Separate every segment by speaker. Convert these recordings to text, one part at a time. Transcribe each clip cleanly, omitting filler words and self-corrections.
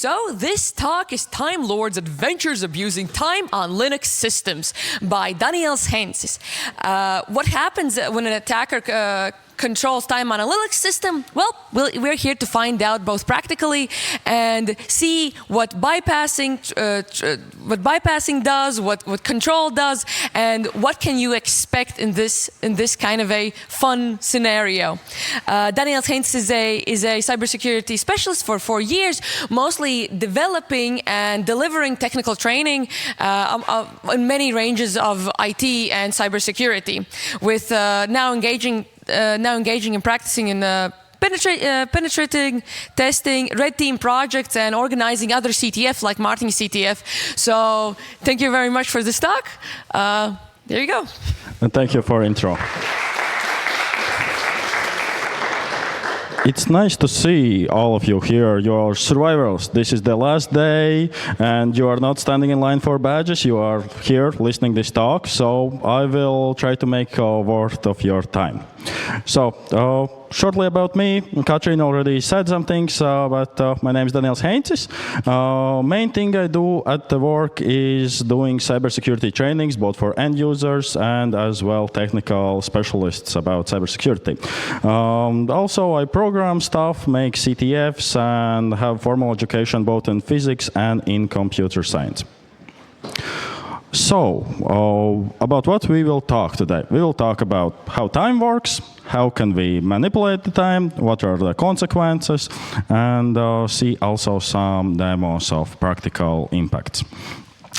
Speaker 1: So this talk is Time Lords Adventures Abusing Time on Linux Systems by Daniels Heinzes. What happens when an attacker controls time on a Linux system? Well, we're here to find out both practically and see what bypassing does, what control does, and what can you expect in this kind of a fun scenario. Daniels Heinzes is a cybersecurity specialist for 4 years, mostly developing and delivering technical training in many ranges of IT and cybersecurity, with now engaging and practicing in penetrating, testing, red team projects, and organizing other CTF like Martin CTF. So thank you very much for this talk. There you go.
Speaker 2: And thank you for intro. It's nice to see all of you here. You are survivors. This is the last day, and you are not standing in line for badges. You are here listening this talk, so I will try to make worth of your time. So, shortly about me, Katrin already said some things, but my name is Daniels Heinzes. Main thing I do at the work is doing cybersecurity trainings, both for end users and as well technical specialists about cybersecurity. Also, I program stuff, make CTFs, and have formal education both in physics and in computer science. So, about what we will talk today. We will talk about how time works, how can we manipulate the time, what are the consequences, and see also some demos of practical impacts.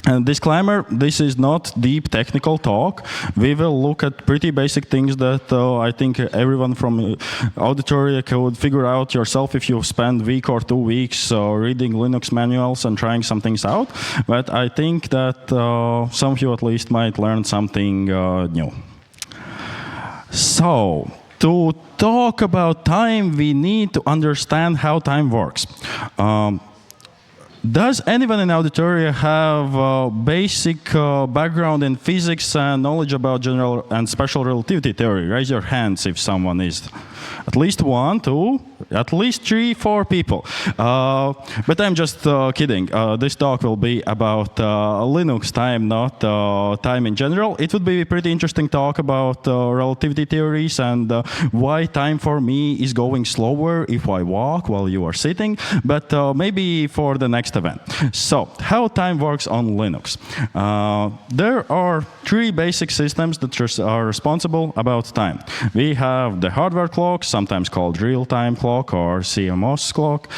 Speaker 2: And disclaimer, this is not deep technical talk. We will look at pretty basic things that I think everyone from auditory could figure out yourself if you spend a week or 2 weeks reading Linux manuals and trying some things out. But I think that some of you at least might learn something new. So, to talk about time, we need to understand how time works. Does anyone in auditoria have basic background in physics and knowledge about general and special relativity theory? Raise your hands if someone is. At least 1, 2, at least 3, 4 people. But I'm just kidding. This talk will be about Linux time, not time in general. It would be a pretty interesting talk about relativity theories and why time for me is going slower if I walk while you are sitting, but maybe for the next event. So, how time works on Linux. There are 3 basic systems that are responsible about time. We have the hardware clock, sometimes called real-time clock or CMOS clock.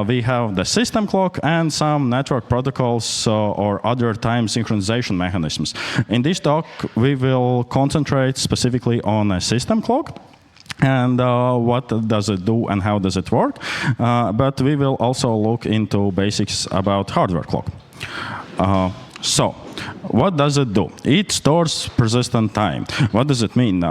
Speaker 2: We have the system clock and some network protocols or other time synchronization mechanisms. In this talk, we will concentrate specifically on a system clock and what does it do and how does it work. But we will also look into basics about hardware clock. So, what does it do? It stores persistent time. What does it mean?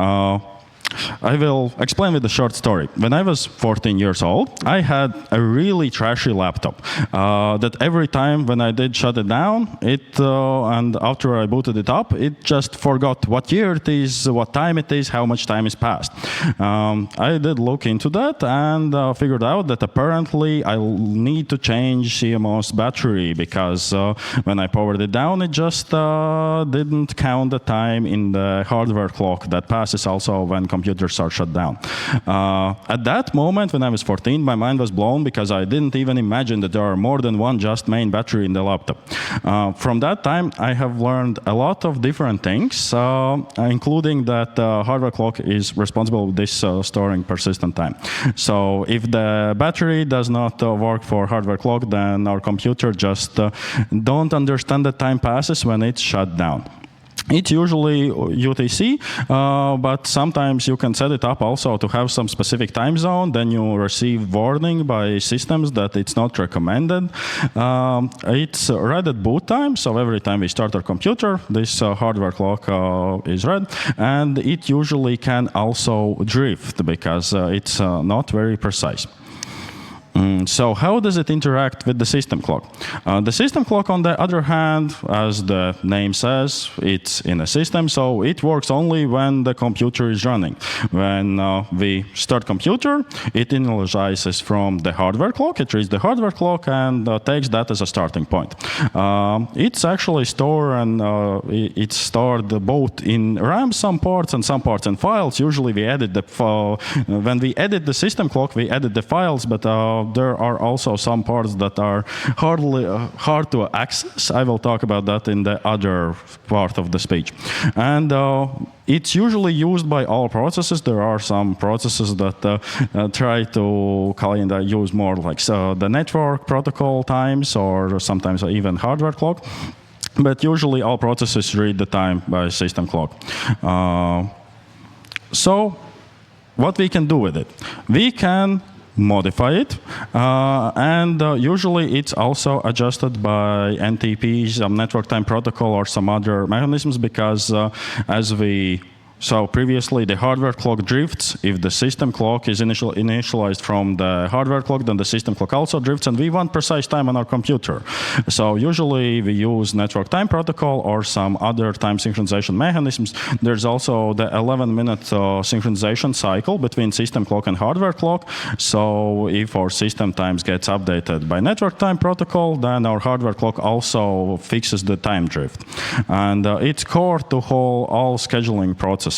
Speaker 2: I will explain with a short story. When I was 14 years old, I had a really trashy laptop that every time when I did shut it down, and after I booted it up, it just forgot what year it is, what time it is, how much time has passed. I did look into that and figured out that apparently I need to change CMOS battery because when I powered it down, it just didn't count the time in the hardware clock that passes also when computers are shut down. At that moment, when I was 14, my mind was blown because I didn't even imagine that there are more than one just main battery in the laptop. From that time, I have learned a lot of different things, including that hardware clock is responsible for this storing persistent time. So if the battery does not work for hardware clock, then our computer just don't understand that time passes when it's shut down. It's usually UTC, but sometimes you can set it up also to have some specific time zone. Then you receive warning by systems that it's not recommended. It's red at boot time, so every time we start our computer, this hardware clock is red. And it usually can also drift because it's not very precise. So how does it interact with the system clock? The system clock, on the other hand, as the name says, it's in a system, so it works only when the computer is running. When we start computer, it initializes from the hardware clock, it reads the hardware clock and takes that as a starting point. It's actually stored and it's stored both in RAM, some parts, and some parts in files. Usually we edit the when we edit the system clock, we edit the files, but there are also some parts that are hard to access. I will talk about that in the other part of the speech. And it's usually used by all processes. There are some processes that try to kind of use more like the network protocol times or sometimes even hardware clock. But usually all processes read the time by system clock. So what we can do with it? We can modify it, and usually it's also adjusted by NTPs, network time protocol, or some other mechanisms, because as we saw previously, the hardware clock drifts. If the system clock is initialized from the hardware clock, then the system clock also drifts, and we want precise time on our computer. So usually we use network time protocol or some other time synchronization mechanisms. There's also the 11-minute synchronization cycle between system clock and hardware clock. So if our system times gets updated by network time protocol, then our hardware clock also fixes the time drift. And it's core to all scheduling processes.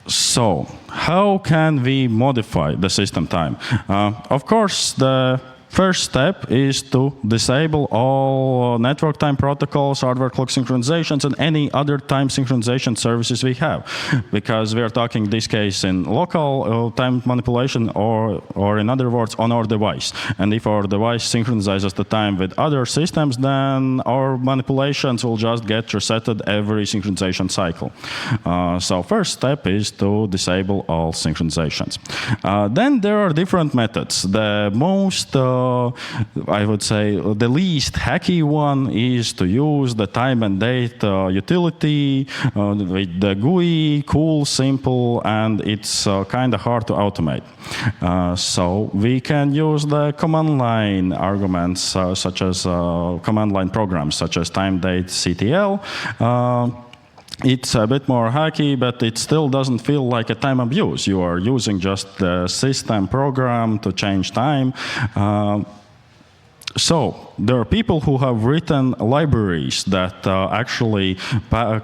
Speaker 2: So, how can we modify the system time? Of course, the first step is to disable all network time protocols, hardware clock synchronizations, and any other time synchronization services we have. Because we are talking in this case in local time manipulation, or in other words, on our device. And if our device synchronizes the time with other systems, then our manipulations will just get resetted every synchronization cycle. So first step is to disable all synchronizations. Then there are different methods. The most I would say the least hacky one is to use the time and date utility with the GUI, cool, simple, and it's kind of hard to automate. So we can use the command line arguments such as command line programs such as time date CTL. It's a bit more hacky, but it still doesn't feel like a time abuse. You are using just the system program to change time. So there are people who have written libraries that actually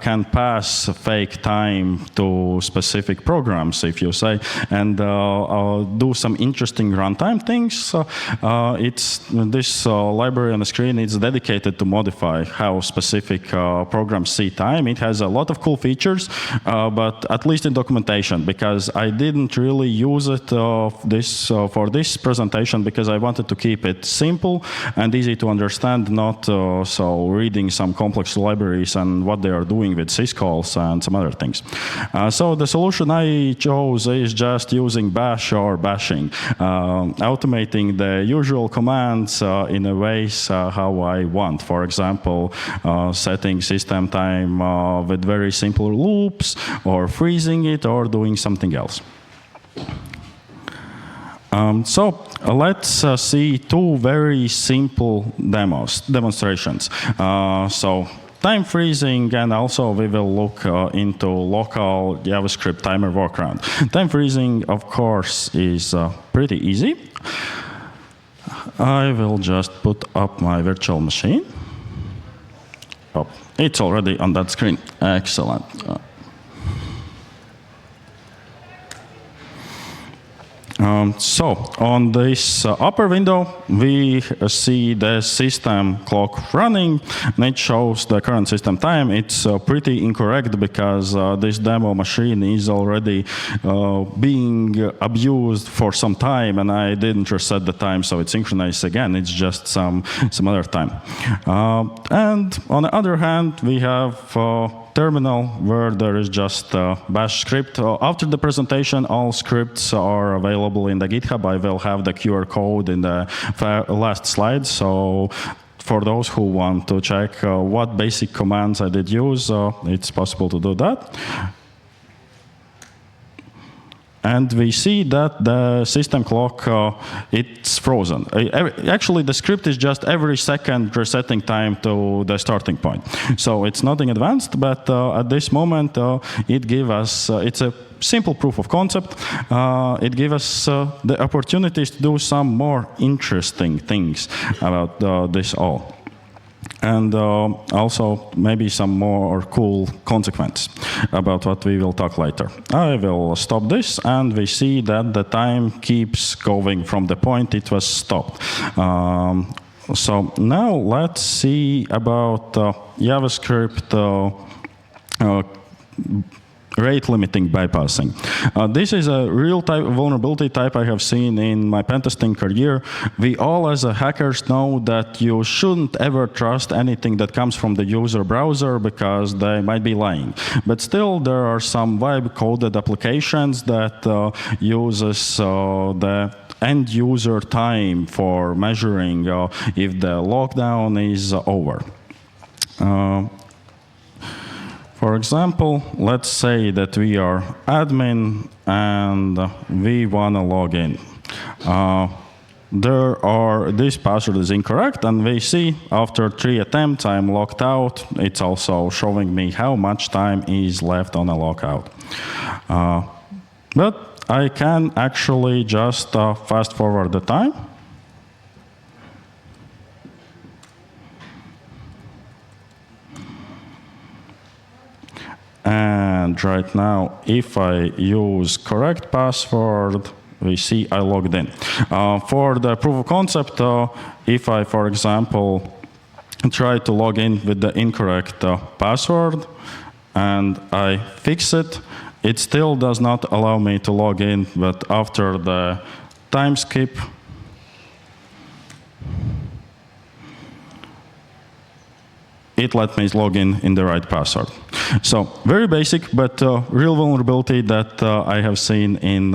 Speaker 2: can pass fake time to specific programs, if you say, and do some interesting runtime things. This library on the screen is dedicated to modify how specific programs see time. It has a lot of cool features, but at least in documentation, because I didn't really use it for this presentation because I wanted to keep it simple and easy to understand, not so reading some complex libraries and what they are doing with syscalls and some other things. So the solution I chose is just using bash or bashing, automating the usual commands in a ways how I want. For example, setting system time with very simple loops, or freezing it, or doing something else. So let's see two very simple demonstrations. So time freezing, and also we will look into local JavaScript timer workaround. Time freezing, of course, is pretty easy. I will just put up my virtual machine. Oh, it's already on that screen. Excellent. So on this upper window, we see the system clock running, and it shows the current system time. It's pretty incorrect because this demo machine is already being abused for some time, and I didn't reset the time, so it's synchronized again. It's just some other time. And on the other hand, we have terminal where there is just a bash script. After the presentation, all scripts are available in the GitHub. I will have the QR code in the last slide. So for those who want to check what basic commands I did use, it's possible to do that. and we see that the system clock, it's frozen. Actually, the script is just every second resetting time to the starting point. So it's nothing advanced, but at this moment, it gives us, it's a simple proof of concept. It gives us the opportunities to do some more interesting things about this all. And also maybe some more cool consequences about what we will talk later. I will stop this, and we see that the time keeps going from the point it was stopped. So now let's see about JavaScript rate limiting bypassing. This is a real type vulnerability type I have seen in my pentesting career. We all as hackers know that you shouldn't ever trust anything that comes from the user browser because they might be lying. But still, there are some web-coded applications that uses the end user time for measuring if the lockdown is over. For example, let's say that we are admin and we want to log in. This password is incorrect, and we see after 3 attempts I'm logged out. It's also showing me how much time is left on a logout. But I can actually just fast forward the time. And right now, if I use correct password, we see I logged in. For the proof of concept, if I, for example, try to log in with the incorrect password and I fix it, it still does not allow me to log in, but after the time skip, it let me log in the right password. So very basic, but real vulnerability that I have seen in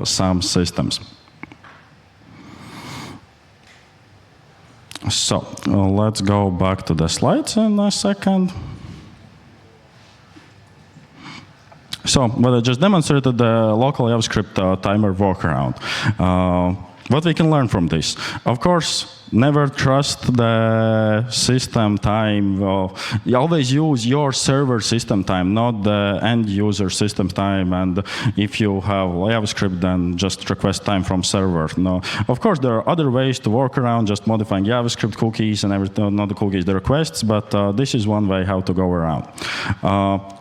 Speaker 2: some systems. So let's go back to the slides in a second. So what I just demonstrated, the local JavaScript timer workaround. What we can learn from this? Of course, never trust the system time. You always use your server system time, not the end user system time. And if you have JavaScript, then just request time from server. No, of course, there are other ways to work around, just modifying JavaScript cookies and everything, not the cookies, the requests, but this is one way how to go around.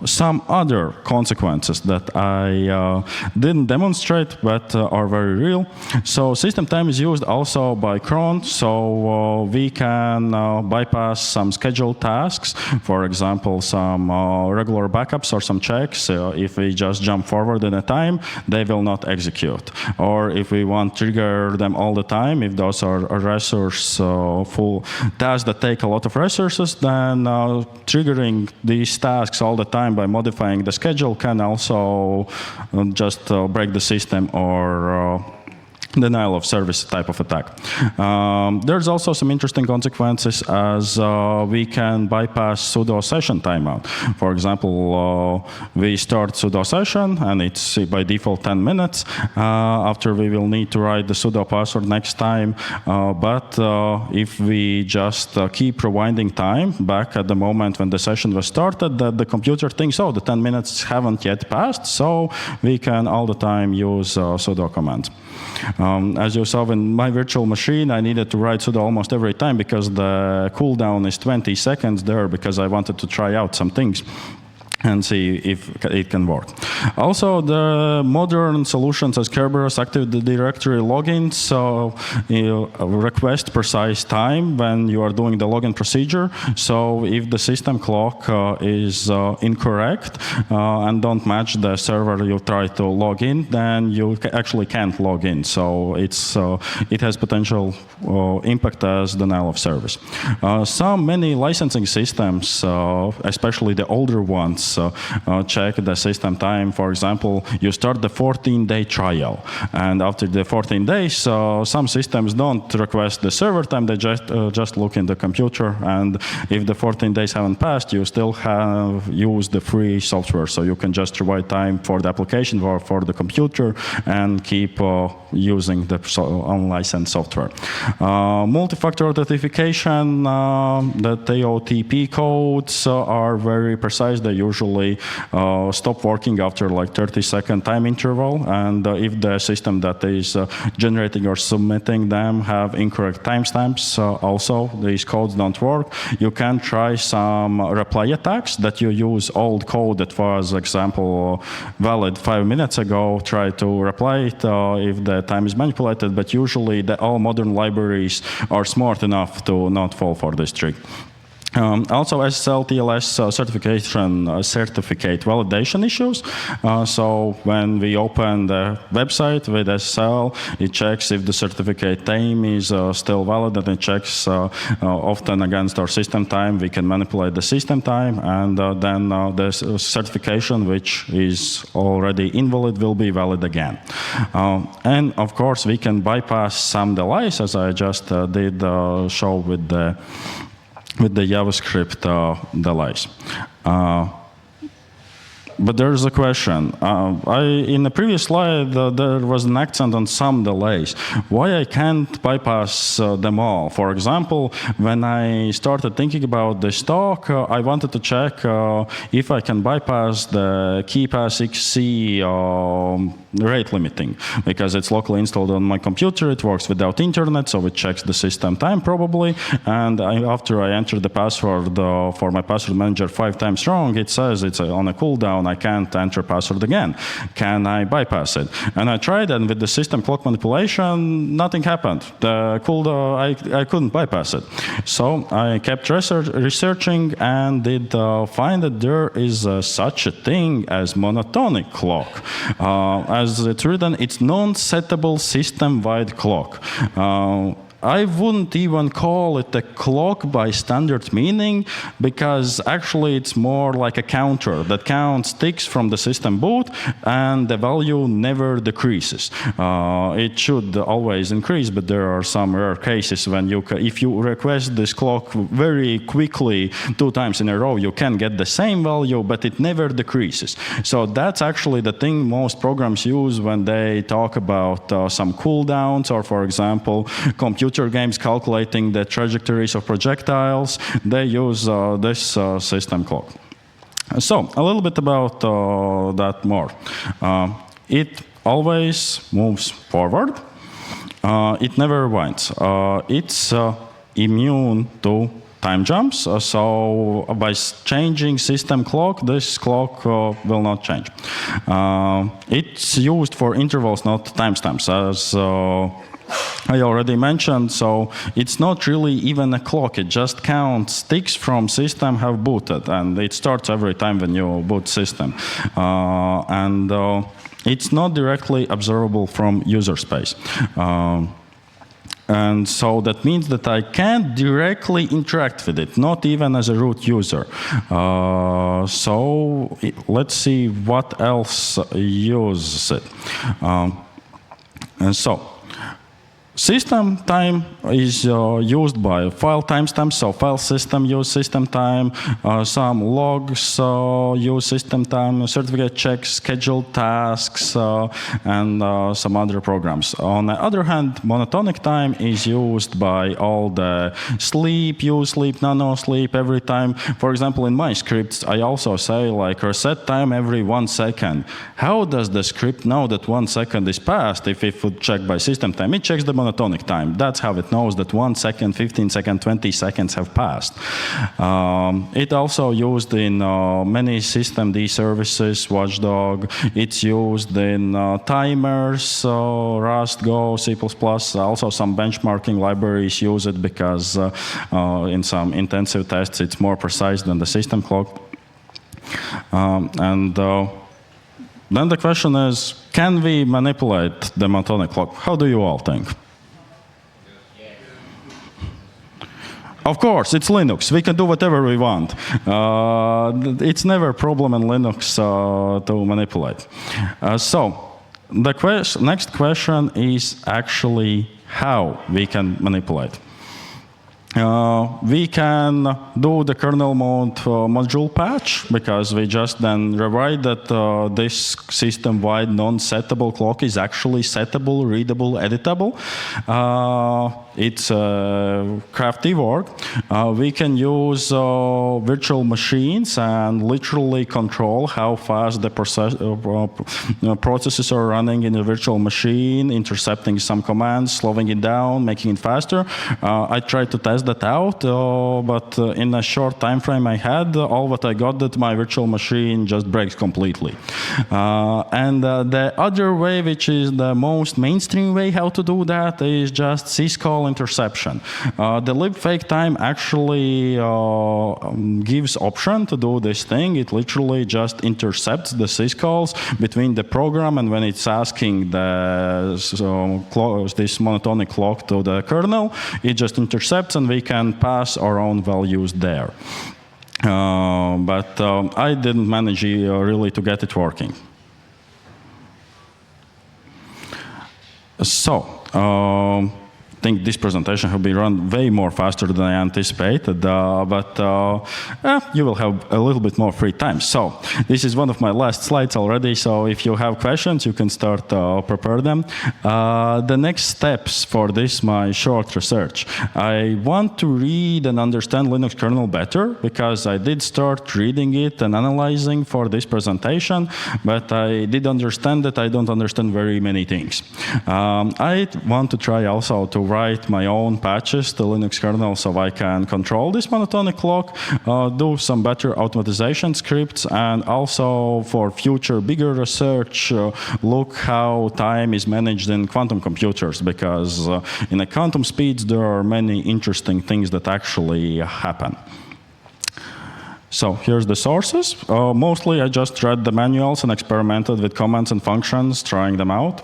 Speaker 2: Some other consequences that I didn't demonstrate, but are very real. So system time is used also by cron, so we can bypass some scheduled tasks, for example, some regular backups or some checks. If we just jump forward in a time, they will not execute. Or if we want to trigger them all the time, if those are resource full tasks that take a lot of resources, then triggering these tasks all the time by modifying the schedule can also just break the system or denial of service type of attack. There's also some interesting consequences as we can bypass sudo session timeout. For example, we start sudo session and it's by default 10 minutes. After we will need to write the sudo password next time. But if we just keep rewinding time back at the moment when the session was started, the computer thinks, oh, the 10 minutes haven't yet passed, so we can all the time use sudo commands. As you saw in my virtual machine, I needed to write sudo almost every time because the cooldown is 20 seconds there because I wanted to try out some things and see if it can work. Also, the modern solutions as Kerberos Active Directory login, so you request precise time when you are doing the login procedure. So if the system clock is incorrect and don't match the server you try to log in, then you actually can't log in. So it has potential impact as denial of service. Many licensing systems, especially the older ones, check the system time. For example, you start the 14-day trial, and after the 14 days, some systems don't request the server time. They just look in the computer, and if the 14 days haven't passed, you still have used the free software, so you can just provide time for the application or for the computer and keep using the unlicensed software. Multi-factor authentication, the TOTP codes are very precise. They usually stop working after like 30-second time interval, and if the system that is generating or submitting them have incorrect timestamps, also these codes don't work. You can try some reply attacks that you use old code that was, example, valid 5 minutes ago, try to reply it if the time is manipulated, but usually all modern libraries are smart enough to not fall for this trick. Also, SSL TLS certificate validation issues. So when we open the website with SSL, it checks if the certificate time is still valid, and it checks often against our system time. We can manipulate the system time, and then the certification, which is already invalid, will be valid again. And of course, we can bypass some delays, as I just did show with the JavaScript delays. But there's a question. In the previous slide, there was an accent on some delays. Why I can't bypass them all? For example, when I started thinking about this talk, I wanted to check if I can bypass the KeePass XC rate limiting, because it's locally installed on my computer. It works without internet, so it checks the system time probably. And after I enter the password for my password manager 5 times wrong, it says it's on a cooldown. I can't enter password again. Can I bypass it? And I tried, and with the system clock manipulation, nothing happened. The cooldown, I couldn't bypass it. So I kept researching and did find that there is such a thing as monotonic clock. As it's written, it's non-settable system-wide clock. I wouldn't even call it a clock by standard meaning, because actually it's more like a counter that counts ticks from the system boot, and the value never decreases. It should always increase, but there are some rare cases when if you request this clock very quickly 2 times in a row, you can get the same value, but it never decreases. So that's actually the thing most programs use when they talk about some cooldowns, or for example, computer games calculating the trajectories of projectiles. They use this system clock. So a little bit about that more. It always moves forward. It never winds. It's immune to time jumps, so by changing system clock, this clock will not change. It's used for intervals, not timestamps, as I already mentioned, so it's not really even a clock. It just counts ticks from system have booted, and it starts every time when you boot system. It's not directly observable from user space. And so that means that I can't directly interact with it, not even as a root user. Let's see what else uses it. System time is used by file timestamps, so file system use system time, some logs use system time, certificate checks, scheduled tasks, and some other programs. On the other hand, monotonic time is used by all the sleep, use sleep, nano sleep, every time. For example, in my scripts, I also say like reset time every 1 second. How does the script know that 1 second is passed if it would check by system time? It checks the monotonic time. That's how it knows that 1 second, 15 seconds, 20 seconds have passed. It also used in many systemd services, Watchdog. It's used in timers, Rust, Go, C++. Also some benchmarking libraries use it because in some intensive tests it's more precise than the system clock. Then the question is, can we manipulate the monotonic clock? How do you all think? Of course, it's Linux. We can do whatever we want. It's never a problem in Linux to manipulate. So the next question is actually how we can manipulate. We can do the kernel mode module patch, because we just then rewrite that this system-wide non-settable clock is actually settable, readable, editable. It's crafty work. We can use virtual machines and literally control how fast the processes are running in a virtual machine, intercepting some commands, slowing it down, making it faster. I tried to test that out, but in a short time frame I had, all what I got that my virtual machine just breaks completely. And the other way, which is the most mainstream way how to do that, is just syscall interception. The libfake time actually gives option to do this thing. It literally just intercepts the syscalls between the program and when it's asking this monotonic clock to the kernel, it just intercepts and we can pass our own values there. But I didn't manage really to get it working. So, I think this presentation will be run way more faster than I anticipated, but you will have a little bit more free time. So this is one of my last slides already, so if you have questions, you can start prepare them. The next steps for this, my short research. I want to read and understand Linux kernel better, because I did start reading it and analyzing for this presentation, but I did understand that I don't understand very many things. I want to try also to write my own patches to Linux kernel so I can control this monotonic clock, do some better automatization scripts, and also for future bigger research, look how time is managed in quantum computers, because in the quantum speeds there are many interesting things that actually happen. So here's the sources. Mostly I just read the manuals and experimented with commands and functions, trying them out.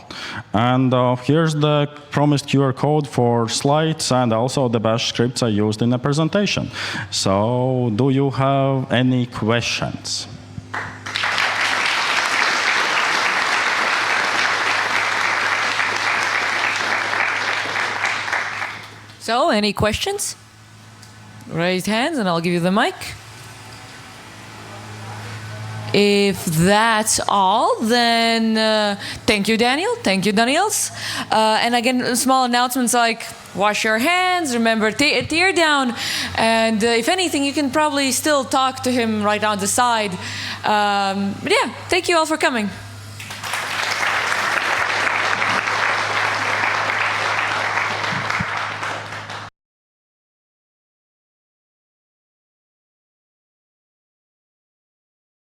Speaker 2: And here's the promised QR code for slides and also the bash scripts I used in the presentation. So do you have any questions?
Speaker 1: So, any questions? Raise hands and I'll give you the mic. If that's all, then thank you, Daniel. Thank you, Daniels. And again, small announcements like wash your hands, remember tear down, and if anything, you can probably still talk to him right on the side. But yeah, thank you all for coming.